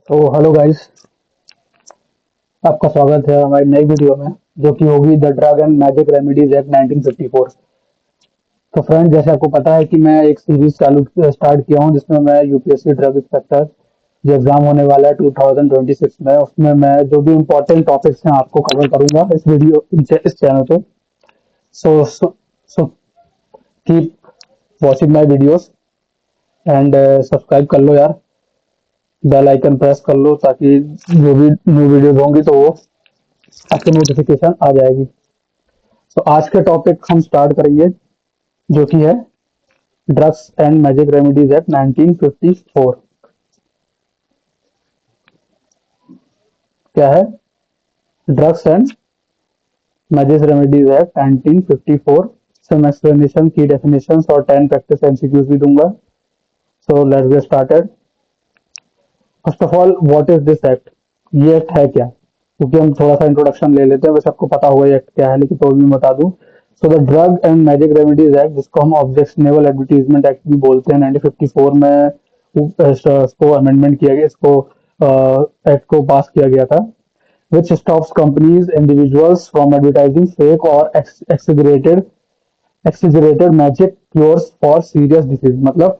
तो hello guys, आपका स्वागत है हमारी नई वीडियो में जो कि होगी the drug and magic remedies act 1954। तो फ्रेंड, जैसे आपको पता है कि मैं एक सीरीज चालू स्टार्ट किया हूं जिसमें मैं यूपीएससी ड्रग इंस्पेक्टर जो एग्जाम होने वाला है 2026 में, उसमें मैं जो भी इम्पोर्टेंट टॉपिक्स हैं आपको कवर करूंगा इस वीडियो इस चैनल पे। So so so keep watching my videos and subscribe कर लो यार, बेल आइकन प्रेस कर लो ताकि जो भी न्यू वीडियोस होंगी तो वो आपके नोटिफिकेशन आ जाएगी। तो आज के टॉपिक हम स्टार्ट करेंगे जो कि है drugs and magic remedies act 1954। क्या है drugs and magic remedies act 1954? Some explanation, की डेफिनेशंस और 10 प्रैक्टिस एमसीक्यूज भी दूंगा। So let's get started. First of all, what is this act? ये एक्ट है क्या? क्योंकि हम थोड़ा सा इंट्रोडक्शन ले लेते हैं, वैसे आपको पता होगा ये एक्ट क्या है, लेकिन तो भी मैं बता दूं। So the drug and magic remedies act, जिसको हम ऑब्जेक्शनेबल एडवर्टीजमेंट एक्ट भी बोलते हैं, 1954 में इसको अमेंडमेंट किया गया, इसको एक्ट को पास किया गया था। which stops companies individuals from advertising fake or exaggerated magic cures for serious disease। मतलब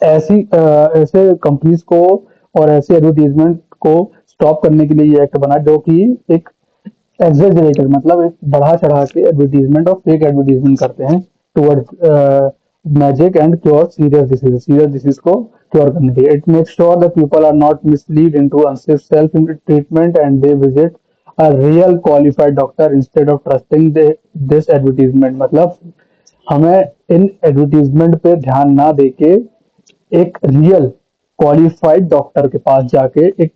ऐसे कंपनीज को और ऐसे एडवर्टीजमेंट को स्टॉप करने के लिए ये एक्ट बना जो कि एक एग्जेजरेटेड, मतलब एक बढ़ा चढ़ा के एडवर्टीजमेंट और फेक एडवर्टीजमेंट करते हैं towards magic and cure serious disease को क्योर करने के लिए। It make sure the people are not mislead into unsafe self treatment and they visit a real qualified doctor instead of trusting this advertisement. मतलब हमें इन advertisement पे ध्यान ना देके एक रियल क्वालिफाइड डॉक्टर के पास जाके एक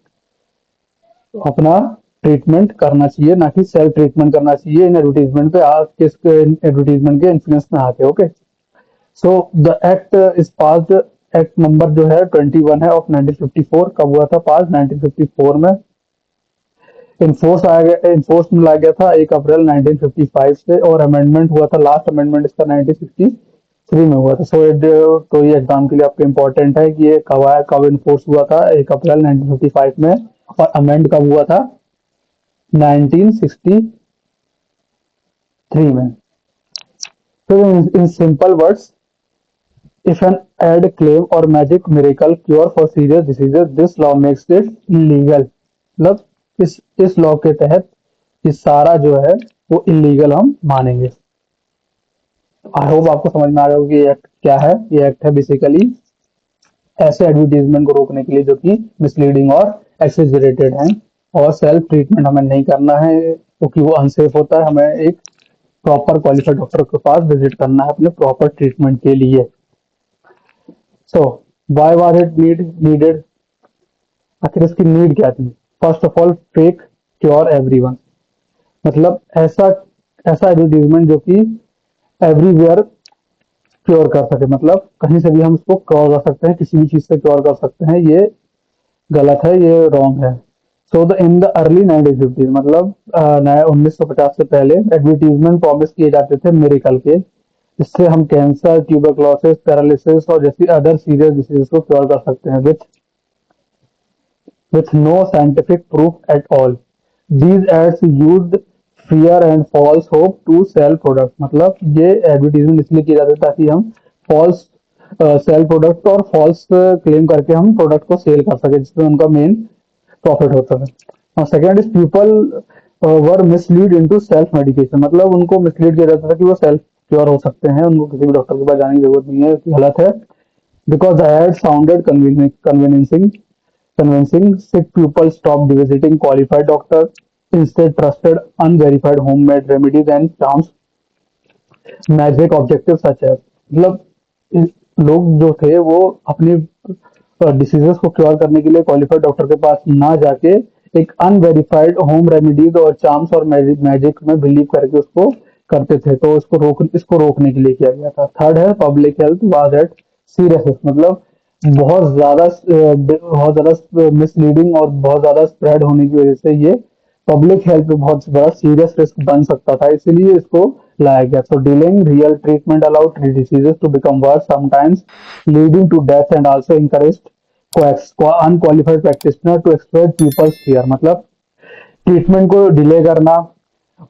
अपना ट्रीटमेंट करना चाहिए, ना कि सेल्फ ट्रीटमेंट करना चाहिए इन एडवर्टीजमेंट पे आके, एडवर्टीजमेंट के इन्फ्लुएंस में आके। Okay, so the act is passed. Act number जो है 21 है ऑफ 1954। कब हुआ था पास? 1954 में। इन्फोर्स में लाया गया था 1 अप्रैल 1955 से, और अमेंडमेंट हुआ था, लास्ट अमेंडमेंट इसका 1963 में हुआ था। सो तो ये एग्जाम के लिए आपके इम्पोर्टेंट है कि ये कब आया, कब इन्फोर्स हुआ था? 1 अप्रैल 1955 में। और अमेंड कब हुआ था? 1963 में। तो in simple words, if an ad claim or magic miracle cure for serious diseases, this law makes it illegal। मतलब इस लॉ के तहत ये सारा जो है वो इलीगल हम मानेंगे। आई होप आपको समझ में आ रहा होगा कि ये एक्ट क्या है। ये एक्ट है बेसिकली ऐसे एडवर्टीजमेंट को रोकने के लिए जो कि मिसलीडिंग और एक्सेजरेटेड हैं, और सेल्फ ट्रीटमेंट हमें नहीं करना है क्योंकि वो अनसेफ होता है। हमें एक प्रॉपर क्वालिफाइड डॉक्टर के पास विजिट करना है अपने प्रॉपर ट्रीटमेंट के लिए। So why was it needed? आखिर इसकी नीड क्या थी? First of all, fake cure everyone. मतलब ऐसा ऐसा एडवर्टीजमेंट जो कि एवरीवेयर क्योर कर सके, मतलब कहीं से भी हम उसको क्योर कर सकते हैं, किसी भी चीज से क्योर कर सकते हैं। ये गलत है, ये रॉन्ग है। So the in the early 1950, मतलब 1950 से पहले एडवर्टीजमेंट प्रॉमिस किए जाते थे मेरिकल के, जिससे हम कैंसर, ट्यूबरक्लोसिस, पैरालिसिस और जैसी अदर सीरियस डिसीज को क्योर कर सकते हैं with no scientific proof at all. These ads used fear and false hope to sell products। मतलब ये एडवर्टीजमेंट इसलिए किया जाता है ताकि हम फॉल्स सेल प्रोडक्ट और फॉल्स क्लेम करके हम प्रोडक्ट को सेल कर सके, जिसमें उनका मेन प्रॉफिट होता है। और second is people were mislead into self medication. मतलब उनको मिसलीड किया जाता था कि वो सेल्फ क्योर हो सकते हैं, उनको किसी भी डॉक्टर के पास जाने की जरूरत नहीं है, गलत है। Because the ad sounded convincing convincing, sick people stopped visiting qualified doctors, instead trusted unverified homemade remedies and charms, magic objectives such as। मतलब लोग जो थे वो अपनी डिसीजेस को क्योर करने के लिए क्वालिफाइड डॉक्टर के पास ना जाके एक अनवेरिफाइड होम रेमेडीज और चार्म्स और मैजिक में बिलीव करके उसको करते थे। तो इसको रोकने के लिए किया गया था। थर्ड है public health was at serious. मतलब बहुत ज्यादा मिसलीडिंग और बहुत ज्यादा स्प्रेड होने की वजह से ये पब्लिक हेल्थ पे बहुत बड़ा सीरियस रिस्क बन सकता था, इसीलिए इसको लाया गया। So delaying real treatment allowed diseases to become worse sometimes leading to death and also encouraged unqualified practitioner to explore people's fear, मतलब ट्रीटमेंट को डिले करना,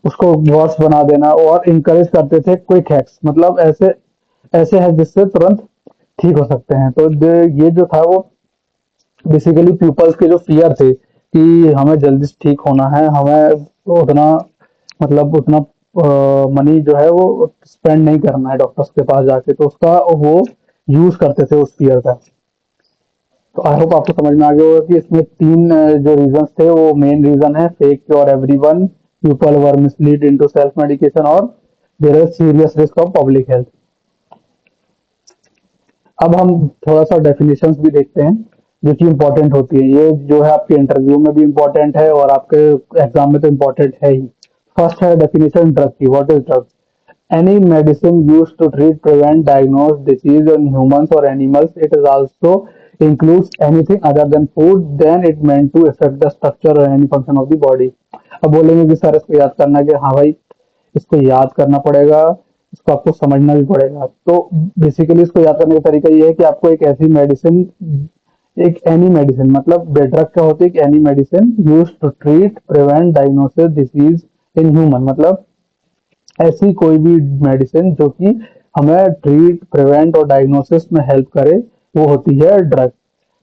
उसको वर्स बना देना, और इनकरेज करते थे क्विक हैक्स, मतलब ऐसे ऐसे हैक जिससे तुरंत ठीक हो सकते हैं। तो ये जो था वो बेसिकली पीपल्स के जो फियर थे कि हमें जल्दी से ठीक होना है, हमें उतना मतलब उतना मनी जो है वो स्पेंड नहीं करना है डॉक्टर्स के पास जाके, तो उसका वो यूज करते थे उस फियर का। तो आई होप आपको समझ में आ गया होगा कि इसमें तीन जो रीजंस थे वो मेन रीजन है fake cure everyone, people were mislead into self medication, और there is serious risk of public health. अब हम थोड़ा सा डेफिनेशंस भी देखते हैं जो कि इम्पोर्टेंट होती है। ये जो है आपके इंटरव्यू में भी इम्पोर्टेंट है और आपके एग्जाम में तो इम्पोर्टेंट है ही। फर्स्ट है डेफिनेशन ड्रग की। What is drug? Any medicine used to treat, prevent, diagnose disease in humans or animals. It is also includes anything other than food then it meant to affect the structure or any function of the body. अब बोलेंगे कि sir इसको याद करना है कि हाँ भाई इसको याद करना पड़ेगा, इसको आपको समझना भी पड़ेगा। तो बेसिकली इसको याद करने का तरीका ये है कि आपको एक ऐसी मेडिसिन, एक एनी मेडिसिन मतलब ड्रग क्या होती है, एक any medicine use to treat, prevent, diagnosis disease in human, मतलब ऐसी कोई भी मेडिसिन जो कि हमें ट्रीट, प्रिवेंट और डायग्नोसिस में हेल्प करे, वो होती है ड्रग।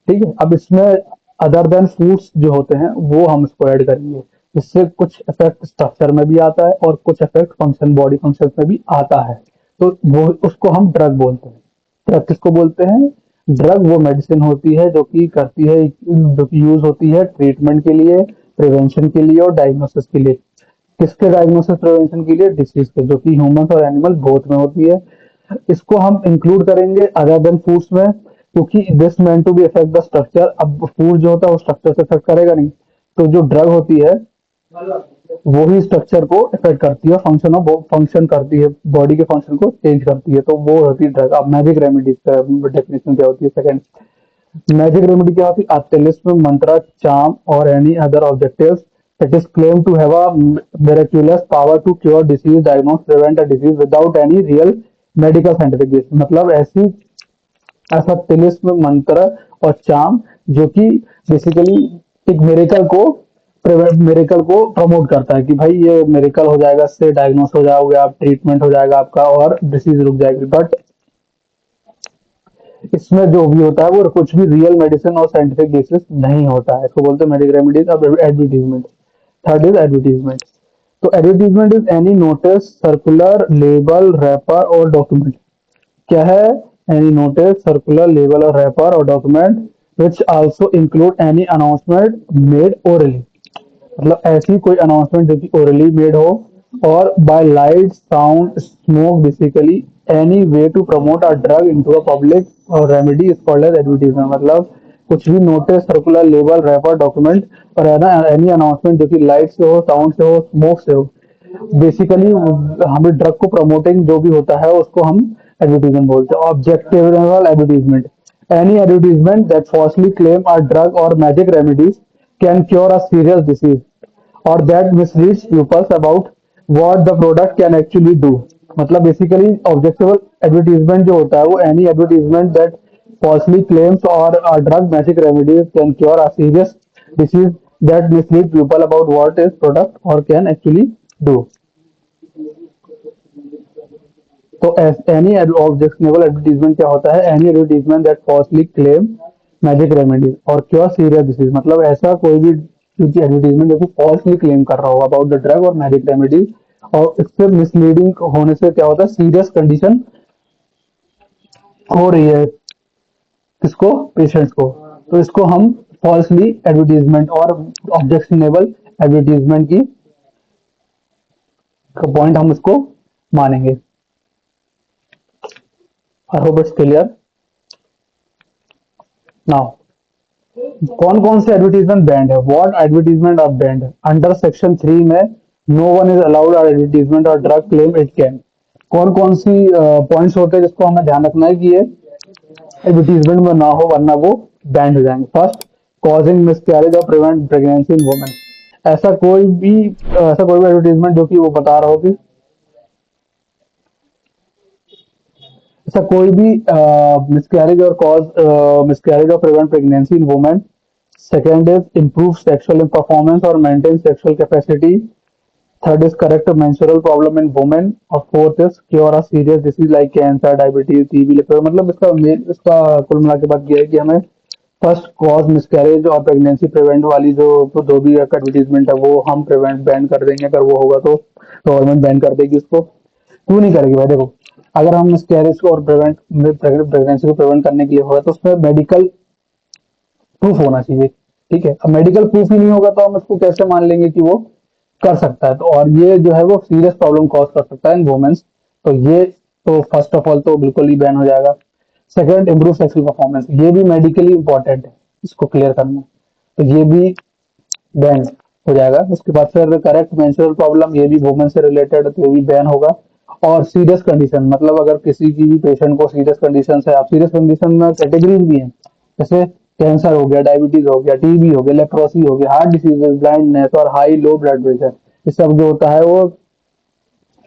ठीक है, अब इसमें अदर देन फूड्स जो होते हैं वो हम इसको ऐड करेंगे, इससे कुछ इफेक्ट स्ट्रक्चर में भी आता है और कुछ इफेक्ट फंक्शन, बॉडी फंक्शन में भी आता है। तो वो उसको हम ड्रग बोलते हैं। ड्रग किसको बोलते हैं? ड्रग वो मेडिसिन होती है जो कि करती है, जो कि यूज होती है ट्रीटमेंट के लिए, प्रिवेंशन के लिए और डायग्नोसिस के लिए। किसके डायग्नोसिस प्रिवेंशन के लिए? डिसीज के, जो कि ह्यूमंस और एनिमल बोथ में होती है। इसको हम इंक्लूड करेंगे अदर देन फूड्स में, क्योंकि this meant to be effect the structure. अब फूड जो होता है वो स्ट्रक्चर से इफेक्ट करेगा नहीं, तो जो ड्रग होती है वो ही स्ट्रक्चर को इफेक्ट करती है, फंक्शन ऑफ फंक्शन करती है, बॉडी के फंक्शन को चेंज करती है, तो वो होती है ड्रग। अब मैजिक रेमेडीज का डेफिनेशन क्या होती है? सेकंड, मैजिक रेमेडी क्या होती है? A talisman, mantra, charm, or any other objectives that is claimed to have a miraculous power to cure disease, diagnose, prevent a disease without any real medical scientific basis। मतलब ऐसी ऐसा तिलिस्म, मंत्र और चाम जो कि बेसिकली एक मेरेकल को प्रमोट करता है कि भाई ये मेरेकल हो जाएगा, इससे डायग्नोस हो जाओगे आप, ट्रीटमेंट हो जाएगा आपका और डिसीज रुक जाएगी। बट इसमें जो भी होता है वो कुछ भी रियल मेडिसिन और साइंटिफिक बेसिस नहीं होता है। इसको बोलते हैं मेडिकल रेमेडीज। अब एडवर्टीजमेंट। Third is advertisement. तो advertisement is any notice, circular, label, wrapper और डॉक्यूमेंट। क्या है? एनी नोटिस, सर्कुलर, लेबल और रैपर और document which also include any announcement made orally, मतलब ऐसी कोई अनाउंसमेंट जो कि ओरली मेड हो, और by light, sound, smoke, basically any way to promote a drug into a public और remedy is called as advertisement. मतलब कुछ भी notice, circular, label, wrapper, document और है ना एनी अनाउंसमेंट जो कि लाइट से हो, साउंड से हो, स्मोक से हो, बेसिकली हमें ड्रग को प्रमोटिंग जो भी होता है उसको हम एडवर्टीजमेंट बोलते हैं। Objective advertisement, any advertisement that falsely claim a drug or magic remedies can cure a serious disease or that misleads people about what the product can actually do। मतलब बेसिकली ऑब्जेक्टिव एडवर्टीजमेंट जो होता है वो any advertisement that falsely claims or a drug magic remedies can cure a serious disease that mislead people about what is product or can actually do। तो any objectionable advertisement क्या होता है? Any advertisement that falsely claim magic remedies और cure serious disease, मतलब ऐसा कोई भी advertisement जो कि फॉल्सली क्लेम कर रहा हो अबाउट द ड्रग और मैजिक रेमेडीज, और इससे मिसलीडिंग होने से क्या होता है? सीरियस कंडीशन हो रही है किसको? पेशेंट्स को। तो इसको हम फॉल्सली एडवर्टीजमेंट और ऑब्जेक्शनेबल एडवर्टीजमेंट की पॉइंट हम इसको मानेंगे। I hope it's clear now. कौन कौन से एडवर्टीजमेंट बैंड है? What advertisement are banned under section 3 में? No one is allowed or advertisement और ड्रग क्लेम इट कैन। कौन कौन सी पॉइंट्स होते हैं जिसको हमें ध्यान रखना है कि ये एडवर्टीजमेंट में ना हो वरना वो बैंड हो जाएंगे? फर्स्ट, कॉजिंग मिसकैरेज और प्रिवेंट प्रेगनेंसी इन वुमेन। ऐसा कोई भी एडवर्टीजमेंट जो कि वो बता रहा हो कि ऐसा कोई भी मिसकैरेज और कॉज मिसकैरेज और prevent pregnancy in women. Second is improve sexual performance or maintain sexual capacity. Third is correct menstrual problem in women. और fourth is cure a serious disease like cancer, diabetes, TB, liver. मतलब इसका कुल मिला के बात ये है कि हमें फर्स्ट कॉज मिसकैरेज और प्रेगनेंसी प्रिवेंट वाली जो भी एडवर्टीजमेंट है वो हम प्रिवेंट बैन कर देंगे. अगर वो होगा तो गवर्नमेंट बैन कर देगी उसको. क्यों नहीं करेगी भाई? देखो, अगर हम मिसकैरेज को और प्रेगनेंसी को प्रिवेंट करने के लिए होगा तो उसमें मेडिकल प्रूफ होना चाहिए. ठीक है, अब मेडिकल प्रूफ ही नहीं होगा तो हम इसको कैसे मान लेंगे कि वो कर सकता है? तो और ये जो है वो सीरियस प्रॉब्लम कॉज कर सकता है इन वुमेन्स. तो ये तो फर्स्ट ऑफ ऑल तो बिल्कुल ही बैन हो जाएगा. Second, improve sexual performance. ये भी मेडिकली इंपॉर्टेंट है, इसको क्लियर करना. तो ये भी बैन हो जाएगा. उसके बाद फिर करेक्ट मेंस्ट्रुअल प्रॉब्लम, ये भी वुमेन से रिलेटेड है तो ये भी बैन होगा. और सीरियस कंडीशन, मतलब अगर किसी की भी पेशेंट को सीरियस कंडीशन है, आप सीरियस कंडीशन में कैटेगरीज भी हैं, जैसे कैंसर हो गया, डायबिटीज हो गया, टीबी हो गया, लेप्रोसी हो गया, हार्ट डिसीजेज, ब्लाइंडनेस और हाई लो ब्लड प्रेशर. ये सब जो होता है वो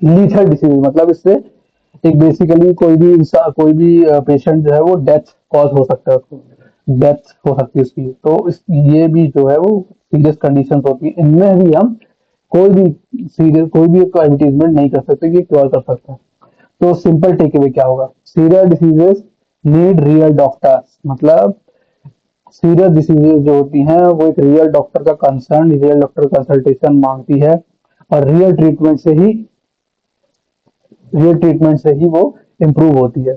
लीथल डिसीज, मतलब इससे एक बेसिकली कोई भी पेशेंट जो है वो डेथ कॉज हो सकता है, उसको डेथ हो सकती है उसकी. तो ये भी जो है वो सीरियस कंडीशन होती है. इनमें भी हम कोई भी एडवर्टीजमेंट नहीं कर सकते कि क्योर कर सकता है. तो सिंपल टेक अवे क्या होगा? Serious diseases need real doctors. मतलब सीरियस डिसीजेज जो होती हैं वो एक रियल डॉक्टर का कंसर्न, रियल डॉक्टर कंसल्टेशन मांगती है. और रियल ट्रीटमेंट से ही वो इम्प्रूव होती है.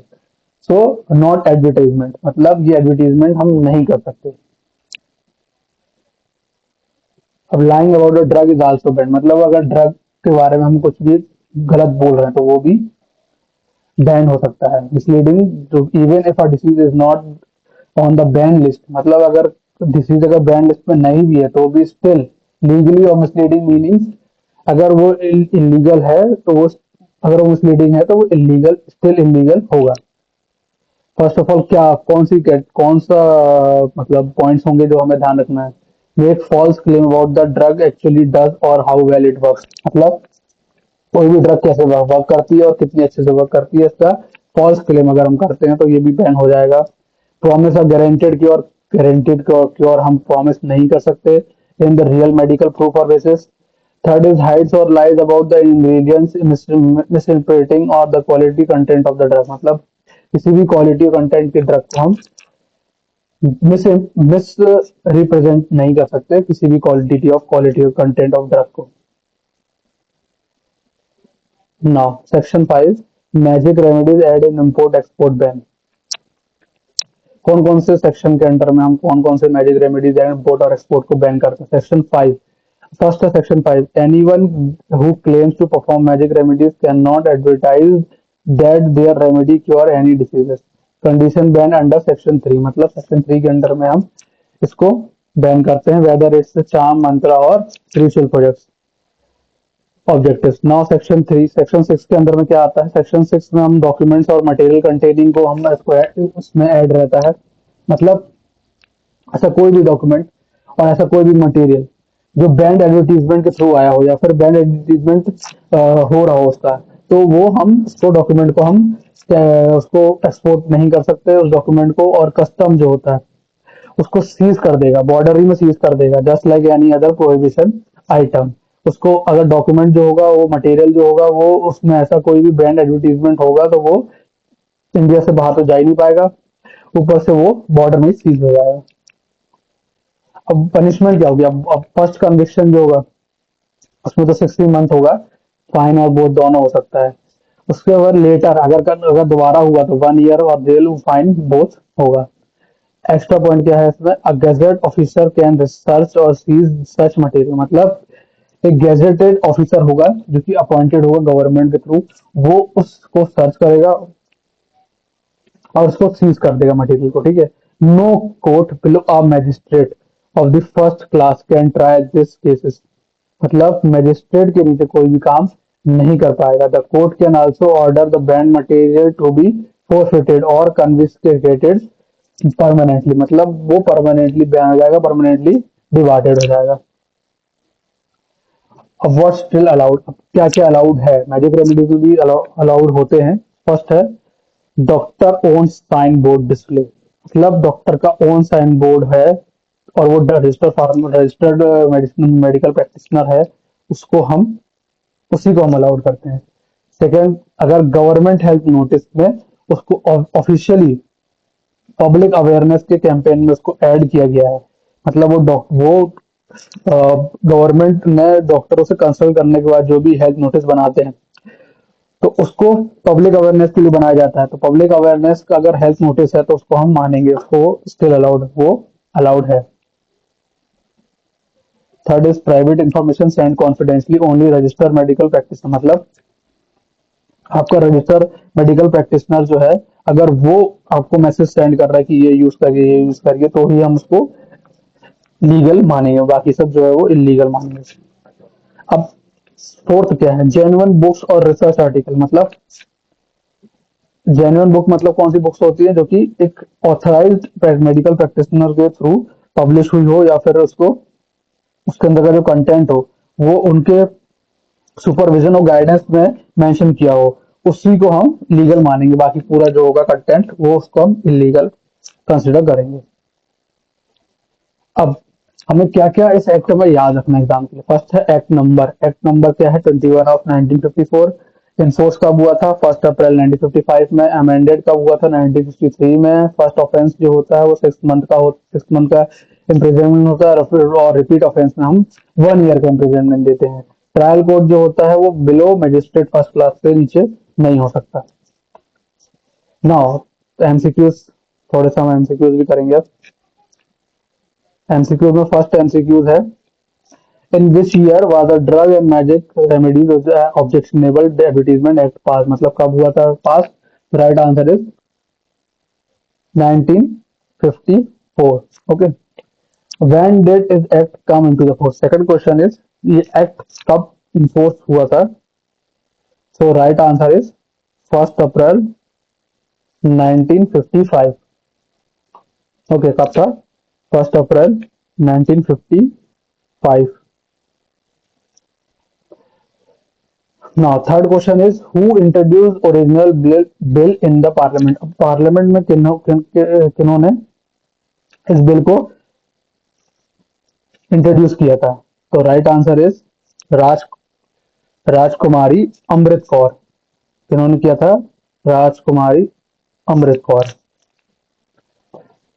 सो नॉट एडवर्टाइजमेंट, मतलब ये एडवर्टीजमेंट हम नहीं कर सकते. अब lying about the drug is also ban, मतलब अगर ड्रग के बारे में हम कुछ भी गलत बोल रहे हैं तो वो भी बैन हो सकता है. मिसलीडिंग, जो even if a disease is not on the ban list, मतलब अगर डिसीज अगर बैन लिस्ट में नहीं भी है तो भी स्टिल लीगली और मिसलीडिंग मीनिंग, अगर वो इलीगल है तो वो, अगर वो मिसलीडिंग है तो वो इलीगल, स्टिल इलीगल होगा. फर्स्ट ऑफ ऑल कौन सा मतलब पॉइंट्स होंगे जो हमें ध्यान रखना है? Make false claim about the drug actually does और हाउ वेल इट वर्क्स. मतलब कोई भी ड्रग कैसे वर्क करती है और कितनी अच्छे से वर्क करती है, इसका फॉल्स क्लेम अगर हम करते हैं तो ये भी बैन हो जाएगा. प्रॉमिस और गारंटेड क्योर हम प्रॉमिस नहीं कर सकते in the real medical proof और बेसिस. थर्ड इज हाइड्स और लाइज अबाउट द इंग्रेडिएंट्स, मिसइंटरप्रेटिंग और the quality content of the drug. मतलब किसी भी क्वालिटी कंटेंट के ड्रग को हम मिस रिप्रेजेंट नहीं कर सकते, किसी भी क्वालिटी कंटेंट ऑफ ड्रग को. Now section 5, magic remedies ad in import export ban. कौन कौन से सेक्शन के अंडर में हम कौन कौन से मैजिक रेमेडीज एंड इंपोर्ट और एक्सपोर्ट को बैन करते हैं? सेक्शन 5. फर्स्ट है section 5, anyone who claims to perform magic remedies can not advertise that their remedy cure any diseases. Condition ban under section 3, मतलब सेक्शन 3 के अंडर में हम इसको बैन करते हैं, वेदर इट्स चार्म, मंत्रा और ritual projects objectives. Now section 6 के अंदर में क्या आता है? सेक्शन 6 में हम डॉक्यूमेंट्स और मटेरियल कंटेनिंग को हम इसको उसमें ऐड रहता है. मतलब ऐसा कोई भी डॉक्यूमेंट और ऐसा कोई भी मटेरियल जो ब्रांड एडवर्टीजमेंट के थ्रू आया हो या फिर ब्रांड एडवर्टीजमेंट हो रहा हो उसका, तो वो हम उसको डॉक्यूमेंट को हम उसको एक्सपोर्ट नहीं कर सकते उस डॉक्यूमेंट को. और कस्टम जो होता है उसको सीज कर देगा, बॉर्डर ही में सीज कर देगा, just like any other prohibition item. उसको अगर डॉक्यूमेंट जो होगा, वो मटेरियल जो होगा, वो उसमें ऐसा कोई भी ब्रांड एडवर्टीजमेंट होगा तो वो इंडिया से बाहर तो जा ही नहीं पाएगा, ऊपर से वो बॉर्डर में सीज हो जाएगा. अब पनिशमेंट क्या होगी? अब फर्स्ट कन्विक्शन जो होगा उसमें तो 60 मंथ होगा, फाइन और बोथ दोनों हो सकता है. उसके बाद लेटर अगर दोबारा हुआ तो 1 ईयर और जेल, फाइन बोथ होगा. एक्स्ट्रा पॉइंट क्या है इसमें? A gadget officer can research और सीज सच मटेरियल. मतलब एक गैजेटेड ऑफिसर होगा जो कि अपॉइंटेड होगा गवर्नमेंट के थ्रू, वो उसको सर्च करेगा और उसको सीज कर देगा मटेरियल को. ठीक है. No court below a magistrate of the first class can try this cases. मतलब मैजिस्ट्रेट के नीचे कोई भी काम नहीं कर पाएगा. The court can also order the brand material to be forfeited और कन्फिस्केटेड परमानेंटली. मतलब वो परमानेंटली बैन हो जाएगा, परमानेंटली डिवाइडेड हो जाएगा. अब व्हाट स्टिल अलाउड, अब क्या क्या अलाउड है? मैजिक रेमेडीज भी अलाउड होते हैं. फर्स्ट है doctor own sign board display, मतलब डॉक्टर का ओन साइन बोर्ड है और वो रजिस्टर्ड मेडिसिन मेडिकल प्रैक्टिशनर है, उसको हम उसी को हम अलाउड करते हैं। सेकंड, अगर गवर्नमेंट हेल्थ नोटिस में उसको ऑफिशियली पब्लिक अवेयरनेस के कैंपेन में उसको ऐड किया गया है, मतलब वो गवर्नमेंट ने डॉक्टरों से कंसल्ट करने के बाद जो भी हेल्थ नोटिस बनाते हैं तो उसको पब्लिक अवेयरनेस के लिए बनाया जाता है। तो पब्लिक अवेयरनेस का अगर हेल्थ नोटिस है तो उसको हम मानेंगे, उसको स्टिल अलाउड, वो अलाउड है। Third is private information send confidentiality only register medical practice, मतलब आपका रजिस्टर मेडिकल प्रैक्टिशनर जो है, अगर वो आपको मैसेज सेंड कर रहा है कि ये यूज करिए, ये यूज करिए, तो ही हम उसको लीगल मानेंगे, बाकी सब जो है वो इलीगल मानेंगे। अब फोर्थ क्या है, जेन्युइन बुक्स और रिसर्च आर्टिकल, मतलब जेन्युइन बुक मतलब कौन सी बुक्स होती है जो कि एक ऑथराइज्ड मेडिकल प्रैक्टिशनर के थ्रू पब्लिश हुई हो, या फिर उसको उसके अंदर का जो कंटेंट हो वो उनके सुपरविजन और गाइडेंस में मेंशन किया हो, उसी को हम लीगल मानेंगे, बाकी पूरा जो होगा कंटेंट वो उसको हम इलीगल कंसिडर करेंगे। अब हमें क्या क्या इस एक्ट में याद रखना एग्जाम के लिए। फर्स्ट है एक्ट नंबर, एक्ट नंबर क्या है, 21 ऑफ 1954। इन्फोर्स कब हुआ था, 1 अप्रैल 1955 में। अमेंडेड कब हुआ था, 1963 में। फर्स्ट ऑफेंस जो होता है वो 6 मंथ का इम्प्रिजनमेंट होता है, और रिपीट ऑफेंस में हम 1 ईयर का इम्प्रिजनमेंट देते हैं। ट्रायल कोर्ट जो होता है वो बिलो मजिस्ट्रेट फर्स्ट क्लास से नीचे नहीं हो सकता। नाउ एमसीक्यूज, थोड़े से हम एमसीक्यूज भी करेंगे अब। एमसीक्यू में फर्स्ट एमसीक्यूज है, in which year was the drug and magic remedies objectionable advertisement act pass, मतलब कब हुआ था पास। Right answer is 1954। Okay, when did इस act come into the force, second question is ये एक्ट कब इन्फोर्स हुआ था। So right answer is 1 April 1955। Okay, कब था, 1 April 1955। Now, third question is who introduced original bill in the parliament? अब parliament में किन्होंने इस बिल को इंट्रोड्यूस किया था। तो राइट आंसर इज राज राजकुमारी अमृत कौर। किन्होंने किया था, Rajkumari Amrit Kaur.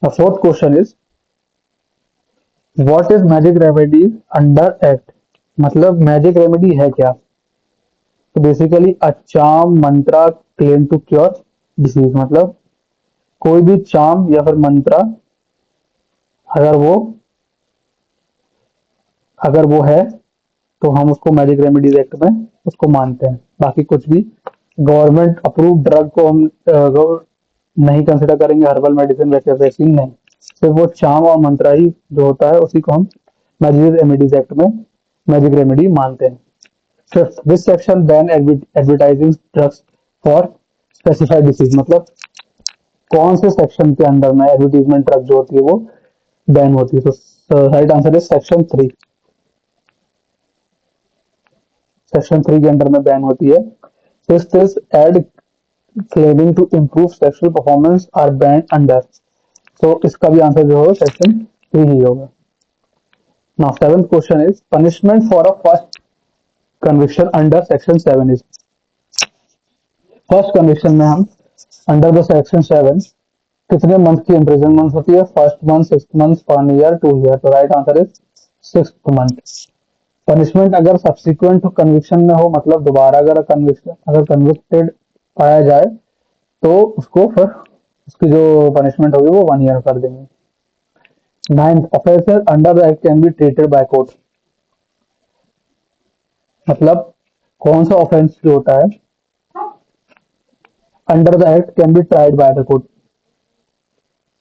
The fourth question is what is magic remedy under act, मतलब मैजिक रेमेडी है क्या। तो basically a charm mantra claim to cure disease, मतलब कोई भी चार्म या फिर मंत्रा अगर वो अगर वो है तो हम उसको मैजिक रेमेडीज एक्ट में उसको मानते हैं। बाकी कुछ भी गवर्नमेंट अप्रूव ड्रग को हम नहीं कंसिडर करेंगे, हर्बल मेडिसिन वैक्सीन नहीं, सिर्फ वो चाम और मंत्रा ही जो होता है उसी को हम मैजिक रेमेडीज एक्ट में मैजिक रेमेडी मानते हैं। Fifth, this section ban advertising drugs for specified disease, मतलब कौन से सेक्शन के अंदर में एडवर्टीजमेंट ड्रग जो होती है वो बैन होती है। तो right answer is section 3। Section 3 के अंडर में बैन होती है। Sixth is ad claiming to improve sexual performance are ban under, तो इसका भी आंसर जो होगा सेक्शन 3 ही होगा। Now seventh question is punishment for a first conviction under section 7 is, first conviction में हम अंडर द सेक्शन 7 कितने मंथ की इम्प्रिजनमेंट होती है, first month, 6 month, 1 year, 2 year. तो right answer is 6 month. Punishment अगर सब्सिक्वेंट कन्विक्शन में हो, मतलब दोबारा अगर कन्विक्टेड पाया जाए तो उसको फिर उसकी जो पनिशमेंट होगी वो 1 ईयर कर देंगे। Ninth, offences under the act can be treated by court, मतलब कौन सा ऑफेंस जो होता है under the act can be tried by the court.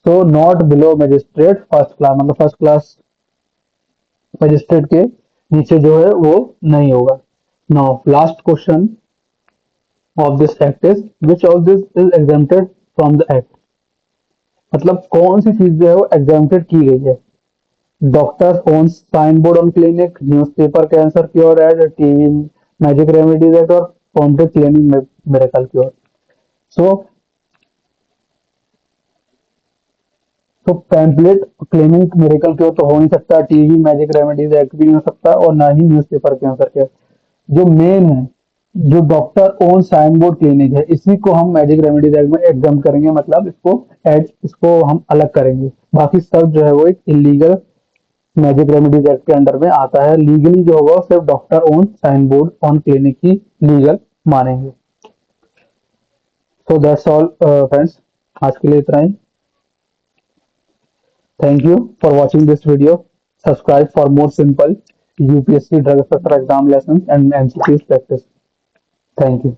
So not below magistrate first class, मतलब फर्स्ट क्लास मजिस्ट्रेट के नीचे जो है वो नहीं होगा। Now last question of this act is which of this is exempted from the act, मतलब कौन सी चीज जो है वो एग्जेम्प्टेड की गई है। Doctors own sign board on clinic, newspaper cancer cure ad, TV magic remedies act और complex clinic medical cure. So तो पैम्पलेट क्लेमिंग मिरेकल क्योर तो हो नहीं सकता, टीवी मैजिक रेमेडीज एक्ट भी नहीं हो सकता और ना ही न्यूज़पेपर के करके। जो मेन है, जो doctor own sign board clinic है, इसी को हम मैजिक रेमेडीज एक्ट में एग्जाम करेंगे, मतलब इसको हम अलग करेंगे। बाकी सब जो है वो एक इलीगल मैजिक रेमेडीज एक्ट के अंडर में आता है। लीगली जो होगा सिर्फ doctor own sign board on clinic ही लीगल मानेंगे। सो दैट्स ऑल फ्रेंड्स, आज के लिए इतना ही। Thank you for watching this video. Subscribe for more simple UPSC drug inspector exam lessons and MCQs practice. Thank you.